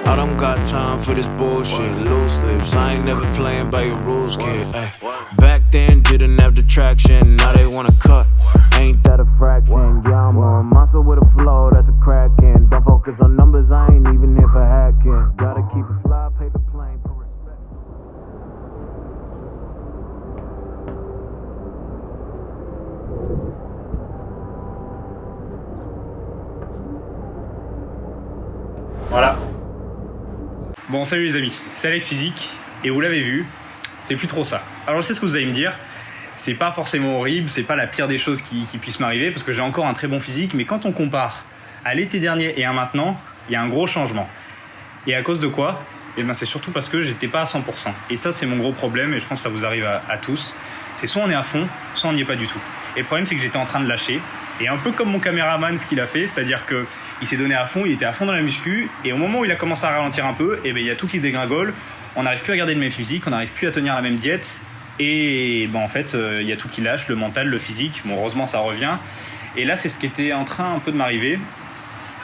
I don't got time for this bullshit. Loose lips, I ain't never playing by your rules, kid. Ay. Back then didn't have the traction, now they wanna cut. Ain't that a fraction? Yeah, I'm a monster with a flow, that's a crackin'. Don't focus on numbers, I ain't even here for hacking. Gotta keep it fly, paper plane for respect. Voilà. Bon, salut les amis, c'est Alex Physique, et vous l'avez vu, c'est plus trop ça. Alors je sais ce que vous allez me dire, c'est pas forcément horrible, c'est pas la pire des choses qui puissent m'arriver, parce que j'ai encore un très bon physique, mais quand on compare à l'été dernier et à maintenant, il y a un gros changement. Et à cause de quoi ? Eh ben c'est surtout parce que j'étais pas à 100%. Et ça c'est mon gros problème, et je pense que ça vous arrive à tous. C'est soit on est à fond, soit on n'y est pas du tout. Et le problème c'est que j'étais en train de lâcher, et un peu comme mon caméraman ce qu'il a fait, c'est-à-dire que il s'est donné à fond, il était à fond dans la muscu, et au moment où il a commencé à ralentir un peu, et ben il y a tout qui dégringole, on n'arrive plus à garder le même physique, on n'arrive plus à tenir la même diète, et ben en fait il y a tout qui lâche, le mental, le physique. Bon, heureusement ça revient, et là c'est ce qui était en train un peu de m'arriver,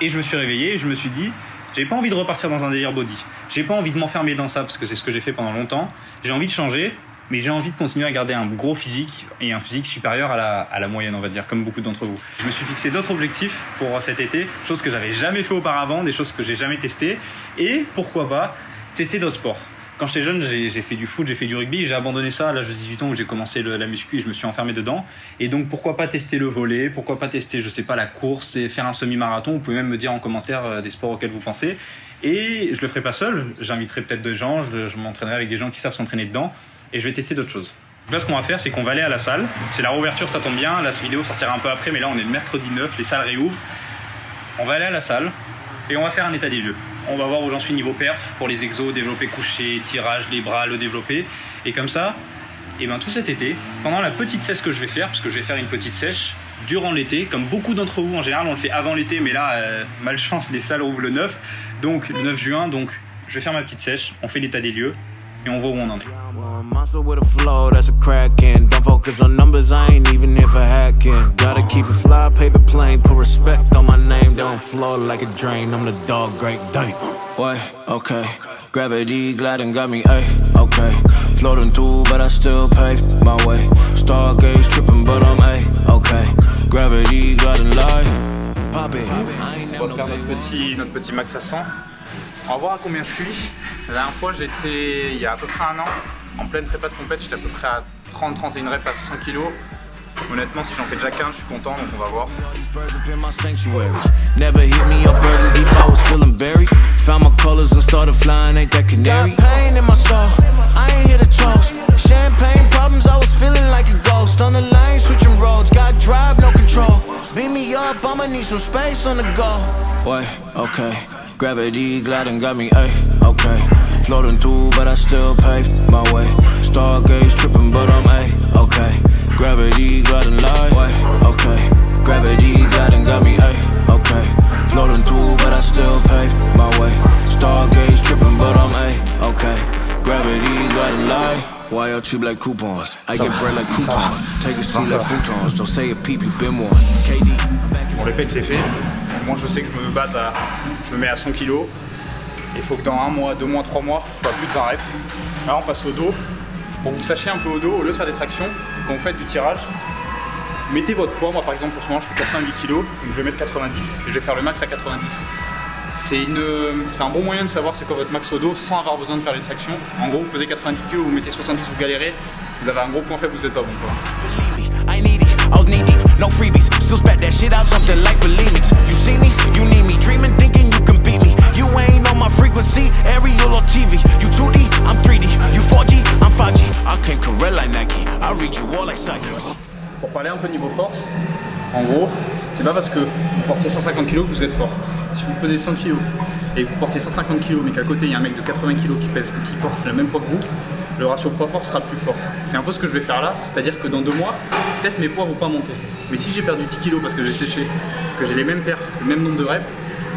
et je me suis réveillé et je me suis dit, j'ai pas envie de repartir dans un délire body, j'ai pas envie de m'enfermer dans ça parce que c'est ce que j'ai fait pendant longtemps, j'ai envie de changer, mais j'ai envie de continuer à garder un gros physique et un physique supérieur à la moyenne, on va dire, comme beaucoup d'entre vous. Je me suis fixé d'autres objectifs pour cet été, choses que j'avais jamais fait auparavant, des choses que j'ai jamais testées, et pourquoi pas tester d'autres sports. Quand j'étais jeune, j'ai fait du foot, j'ai fait du rugby, j'ai abandonné ça à l'âge de 18 ans où j'ai commencé la muscu et je me suis enfermé dedans. Et donc pourquoi pas tester le volley, pourquoi pas tester, je sais pas, la course et faire un semi-marathon. Vous pouvez même me dire en commentaire des sports auxquels vous pensez. Et je le ferai pas seul, j'inviterai peut-être des gens, je m'entraînerai avec des gens qui savent s'entraîner dedans. Et je vais tester d'autres choses. Là, ce qu'on va faire, c'est qu'on va aller à la salle. C'est la réouverture, ça tombe bien. Là, cette vidéo sortira un peu après, mais là, on est le mercredi 9, les salles réouvrent. On va aller à la salle et on va faire un état des lieux. On va voir où j'en suis niveau perf pour les exos, développé couché, tirage, les bras, le développé. Et comme ça, et ben, tout cet été, pendant la petite sèche que je vais faire, parce que je vais faire une petite sèche durant l'été, comme beaucoup d'entre vous en général, on le fait avant l'été, mais là, malchance, les salles ouvrent le 9, donc le 9 juin, donc je vais faire ma petite sèche, on fait l'état des lieux. Et on voit où on en est. Monster with a flow, that's a crackin'. Don't focus on numbers, I ain't even here for hacking. Gotta keep it fly, paper plane, put respect on my name. Don't flow like a drain, I'm the dog, Great Dane. Wait, okay. Gravity gliding got me, ayy, okay. Floating through, but I still paved my way. Stargaze tripping, but I'm, ayy, okay. Gravity gliding light. Pop it. On va faire notre petit max à 100. On va voir à combien je suis. La dernière fois, j'étais, il y a à peu près un an, en pleine prépa de compète, j'étais à peu près à 30-31 reps à 100 kg. Honnêtement, si j'en fais déjà 15, je suis content, donc on va voir. Never hit me up early deep, I was feeling buried. Found my colors and started flying, ain't that canary? Got pain in my soul, I ain't here to toast. Champagne problems, I was feeling like a ghost. On the lane, switching roads, got drive, no control. Beat me up, I'ma need some space on the go. Wait, okay. Gravity gliding got me, ayy, okay. Floating through, but I still paved my way. Stargaze tripping, but I'm, ayy, okay. Gravity gliding light, way, okay. Gravity gliding got me, ayy, okay. Floating through, but I still paved my way. Stargaze tripping, but I'm, ayy, okay. Gravity gliding light. Why y'all cheap like coupons? I get bread like coupons. Take a seat like futons. Don't say a peep, you been one. KD. Bon, les pecs c'est fait. Moi je sais que je me mets à 100 kg. Il faut que dans 1 mois, 2 mois, 3 mois, je fasse plus de 20 reps. Là on passe au dos. Pour que vous sachiez un peu au dos, au lieu de faire des tractions, quand vous faites du tirage, mettez votre poids. Moi par exemple pour ce moment je fais 88 kg, donc je vais mettre 90 et je vais faire le max à 90. C'est un bon moyen de savoir c'est quoi votre max au dos sans avoir besoin de faire les tractions. En gros vous pesez 90 kg, vous mettez 70, vous galérez, vous avez un gros point faible, vous êtes pas bon quoi. I was knee deep, no freebies. Still spat that shit out, something like bulimics. You see me, you need me, dreaming, thinking you can beat me. You ain't on my frequency, aerial or TV. You 2D, I'm 3D. You 4G, I'm 5G. I came correct like Nike. I read you all like psychics. Pour parler un peu niveau force, en gros, c'est pas parce que vous portez 150 kg que vous êtes fort. Si vous pesez 100 kg et que vous portez 150 kg mais qu'à côté il y a un mec de 80 kg qui porte le même poids que vous, le ratio poids-force sera plus fort. C'est un peu ce que je vais faire là, c'est-à-dire que dans 2 mois, peut-être mes poids vont pas monter. Mais si j'ai perdu 10 kg parce que j'ai séché, que j'ai les mêmes perfs, le même nombre de reps,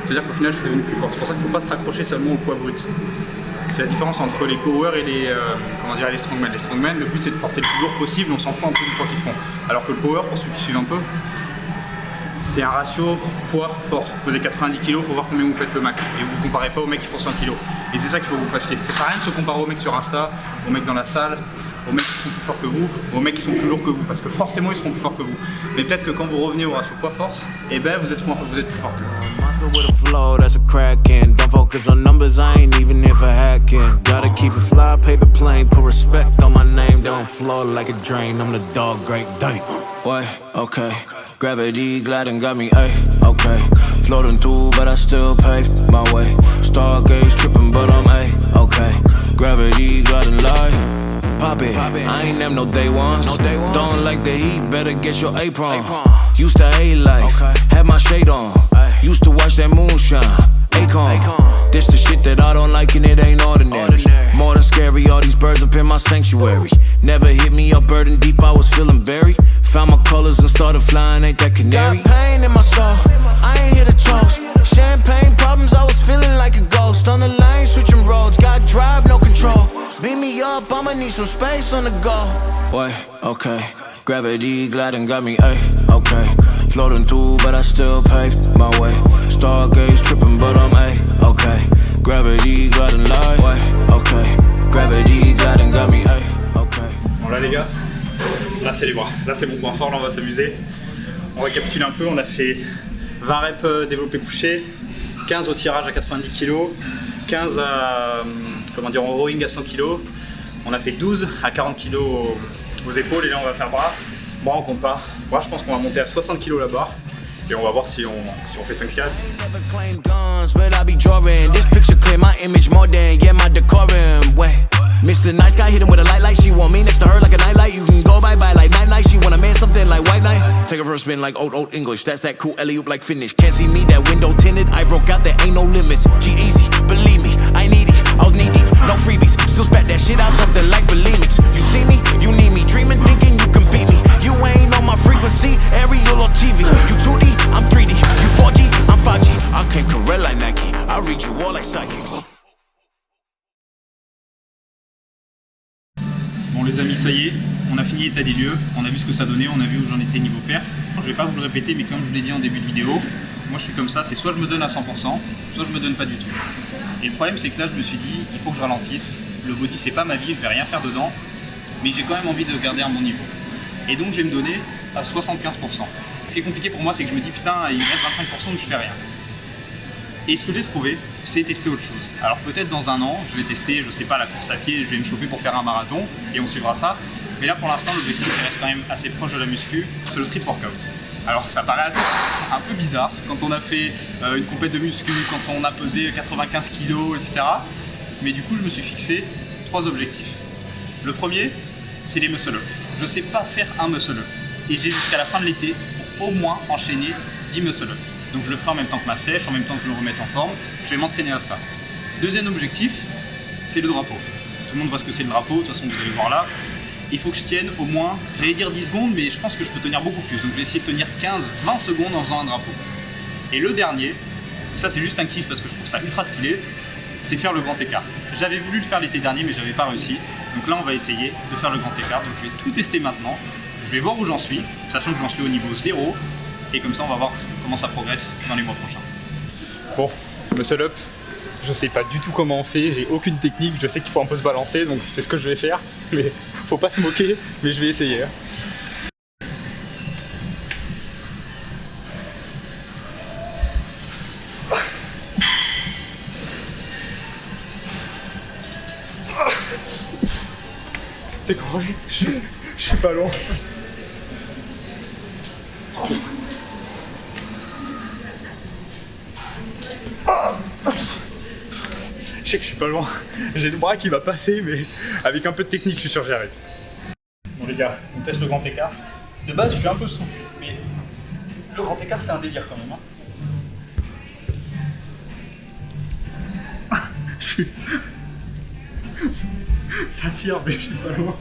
c'est-à-dire qu'au final je suis devenu plus fort. C'est pour ça qu'il ne faut pas se raccrocher seulement au poids brut. C'est la différence entre les power et les strongmen. Les strongmen, le but c'est de porter le plus lourd possible, on s'en fout un peu du poids qu'ils font. Alors que le power, pour ceux qui suivent un peu, c'est un ratio poids-force. Vous pesez 90 kg, il faut voir combien vous faites le max. Et vous ne comparez pas aux mecs qui font 100 kg. Et c'est ça qu'il faut que vous fassiez. Ça sert à rien de se comparer aux mecs sur Insta, aux mecs dans la salle, aux mecs qui sont plus forts que vous, aux mecs qui sont plus lourds que vous. Parce que forcément, ils seront plus forts que vous. Mais peut-être que quand vous revenez au ratio poids-force, eh ben vous êtes plus fort que vous. With a flow, that's a crackin'. Don't focus on numbers, I ain't even here for hacking. Gotta keep it fly, paper plane, put respect on my name. Don't flow like a drain, I'm the dog, great day. What? Okay. Gravity gliding got me, ayy, okay. Floating through, but I still paved my way. Stargaze tripping, but I'm okay. Gravity gliding light. Pop it, I ain't them no day ones. Don't like the heat, better get your apron. Used to hate life, had my shade on. Used to watch that moonshine, Akon. This the shit that I don't like and it ain't ordinary. More than scary, all these birds up in my sanctuary. Never hit me up burden deep, I was feeling buried. Found my colors and started flying, ain't that canary? Got pain in my soul, I ain't here to toast. Champagne problems, I was feeling like a ghost. On the lane, switching roads, got drive, no control. Beat me up, I'ma need some space on the go. Wait, okay. Gravity gliding got me, okay. Floating through, but I still paved my way. Stargaze tripping, but I'm okay. Gravity gliding light, okay. Gravity gliding got me, okay. Bon là les gars, là c'est les bras. Là c'est mon point fort, là on va s'amuser. On récapitule un peu, on a fait 20 reps développé couché, 15 au tirage à 90 kg, 15 à, en rowing à 100 kg. On a fait 12 à 40 kg aux épaules et là on va faire bras. Bras on compte pas. Bras je pense qu'on va monter à 60 kg la barre et on va voir si on fait 5 4. Mr. Nice Guy hit him with a light, she want me next to her like a nightlight. You can go bye-bye like night, she want a man something like white knight. Take her for a spin like old English, that's that cool alley-oop like finish. Can't see me, that window tinted, I broke out, there ain't no limits. G-Eazy, believe me, I need it, I was knee-deep, no freebies. Still spat that shit out, something like bulimics. You see me, you need me, dreaming, thinking you can beat me. You ain't on my frequency, aerial or TV. You 2D, I'm 3D, you 4G, I'm 5G. I came correct like Nike, I read you all like psychics. Bon les amis, ça y est, on a fini l'état des lieux, on a vu ce que ça donnait, on a vu où j'en étais niveau perf. Je vais pas vous le répéter, mais comme je vous l'ai dit en début de vidéo, moi je suis comme ça, c'est soit je me donne à 100%, soit je me donne pas du tout. Et le problème c'est que là je me suis dit, il faut que je ralentisse, le body c'est pas ma vie, je vais rien faire dedans, mais j'ai quand même envie de garder un bon niveau. Et donc je vais me donner à 75%. Ce qui est compliqué pour moi c'est que je me dis putain, il me reste 25% où je fais rien. Et ce que j'ai trouvé, c'est tester autre chose. Alors peut-être dans un an, je vais tester, je sais pas, la course à pied, je vais me chauffer pour faire un marathon et on suivra ça. Mais là pour l'instant, l'objectif reste quand même assez proche de la muscu, c'est le street workout. Alors ça paraît un peu bizarre quand on a fait une compète de muscu, quand on a pesé 95 kg, etc. Mais du coup, je me suis fixé 3 objectifs. Le premier, c'est les muscle-up. Je sais pas faire un muscle-up. Et j'ai jusqu'à la fin de l'été pour au moins enchaîner 10 muscle-up. Donc je le ferai en même temps que ma sèche, en même temps que je me remette en forme. Je vais m'entraîner à ça. Deuxième objectif, c'est le drapeau. Tout le monde voit ce que c'est le drapeau, de toute façon vous allez voir là. Il faut que je tienne au moins, j'allais dire 10 secondes, mais je pense que je peux tenir beaucoup plus. Donc je vais essayer de tenir 15-20 secondes en faisant un drapeau. Et le dernier, ça c'est juste un kiff parce que je trouve ça ultra stylé, c'est faire le grand écart. J'avais voulu le faire l'été dernier mais j'avais pas réussi. Donc là on va essayer de faire le grand écart. Donc je vais tout tester maintenant. Je vais voir où j'en suis, sachant que j'en suis au niveau 0. Et comme ça on va voir comment ça progresse dans les mois prochains. Bon, muscle up, je sais pas du tout comment on fait, j'ai aucune technique, je sais qu'il faut un peu se balancer, donc c'est ce que je vais faire. Mais faut pas se moquer, mais je vais essayer. C'est quoi, je suis pas loin. Je sais que je suis pas loin, j'ai le bras qui va passer, mais avec un peu de technique, je suis sûr que j'y arrive. Bon les gars, on teste le grand écart. De base, je suis un peu souple, mais le grand écart, c'est un délire quand même. Ça tire, mais je suis pas loin.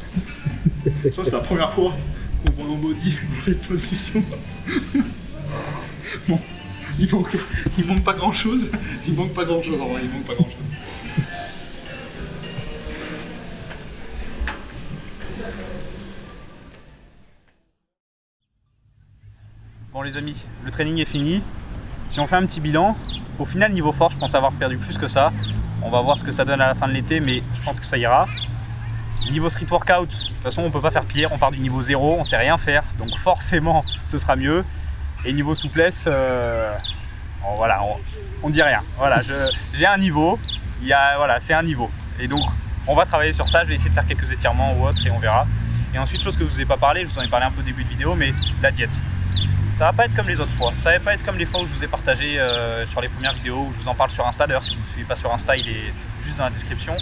Je pense que c'est la première fois qu'on voit mon body dans cette position. Bon, il manque pas grand chose. Il manque pas grand chose en vrai, il manque pas grand chose. Bon Bon les amis, le training est fini. Si on fait un petit bilan, au final niveau force, je pense avoir perdu plus que ça. On va voir ce que ça donne à la fin de l'été, mais je pense que ça ira. Niveau street workout, de toute façon on peut pas faire pire, on part du niveau 0, on sait rien faire, donc forcément ce sera mieux. Et niveau souplesse, voilà, on dit rien. Voilà, j'ai un niveau, voilà, c'est un niveau. Et donc on va travailler sur ça, je vais essayer de faire quelques étirements ou autres et on verra. Et ensuite, chose que je vous ai pas parlé, je vous en ai parlé un peu au début de vidéo, mais la diète. Ça va pas être comme les autres fois, ça va pas être comme les fois où je vous ai partagé sur les premières vidéos, où je vous en parle sur Insta. D'ailleurs, si vous ne me suivez pas sur Insta, il est juste dans la description.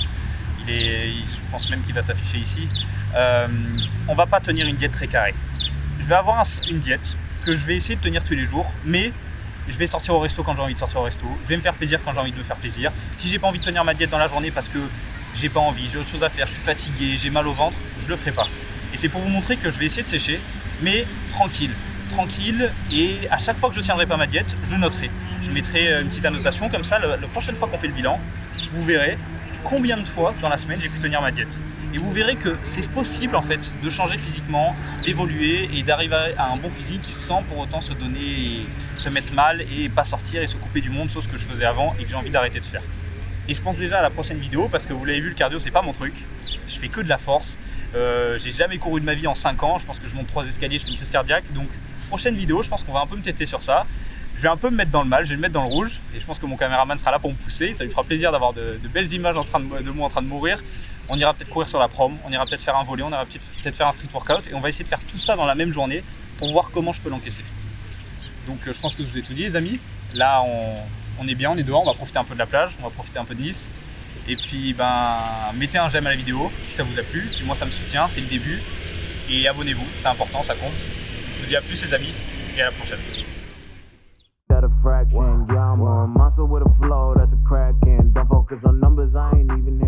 Je pense même qu'il va s'afficher ici. On va pas tenir une diète très carrée. Je vais avoir une diète que je vais essayer de tenir tous les jours, mais je vais sortir au resto quand j'ai envie de sortir au resto. Je vais me faire plaisir quand j'ai envie de me faire plaisir. Si j'ai pas envie de tenir ma diète dans la journée parce que j'ai pas envie, j'ai autre chose à faire, je suis fatigué, j'ai mal au ventre, je le ferai pas. Et c'est pour vous montrer que je vais essayer de sécher, mais tranquille, et à chaque fois que je tiendrai pas ma diète, je le noterai. Je mettrai une petite annotation, comme ça, la prochaine fois qu'on fait le bilan, vous verrez combien de fois dans la semaine j'ai pu tenir ma diète. Et vous verrez que c'est possible en fait de changer physiquement, d'évoluer et d'arriver à un bon physique sans pour autant se mettre mal et pas sortir et se couper du monde, sauf ce que je faisais avant et que j'ai envie d'arrêter de faire. Et je pense déjà à la prochaine vidéo parce que vous l'avez vu, le cardio c'est pas mon truc, je fais que de la force. J'ai jamais couru de ma vie en 5 ans, je pense que je monte 3 escaliers, je fais une crise cardiaque, donc prochaine vidéo, je pense qu'on va un peu me tester sur ça. Je vais un peu me mettre dans le mal, je vais me mettre dans le rouge et je pense que mon caméraman sera là pour me pousser, ça lui fera plaisir d'avoir de belles images de moi en train de mourir. On ira peut-être courir sur la prom, on ira peut-être faire un volley, on ira peut-être faire un street workout et on va essayer de faire tout ça dans la même journée pour voir comment je peux l'encaisser. Donc je pense que je vous ai tout dit les amis, là on est bien, on est dehors, on va profiter un peu de la plage, on va profiter un peu de Nice. Et puis mettez un j'aime à la vidéo si ça vous a plu, puis moi ça me soutient, c'est le début. Et abonnez-vous, c'est important, ça compte. Je vous dis à plus les amis et à la prochaine. That a fraction, yeah, I'm a monster with a flow, that's a crack in. Don't focus on numbers, I ain't even here.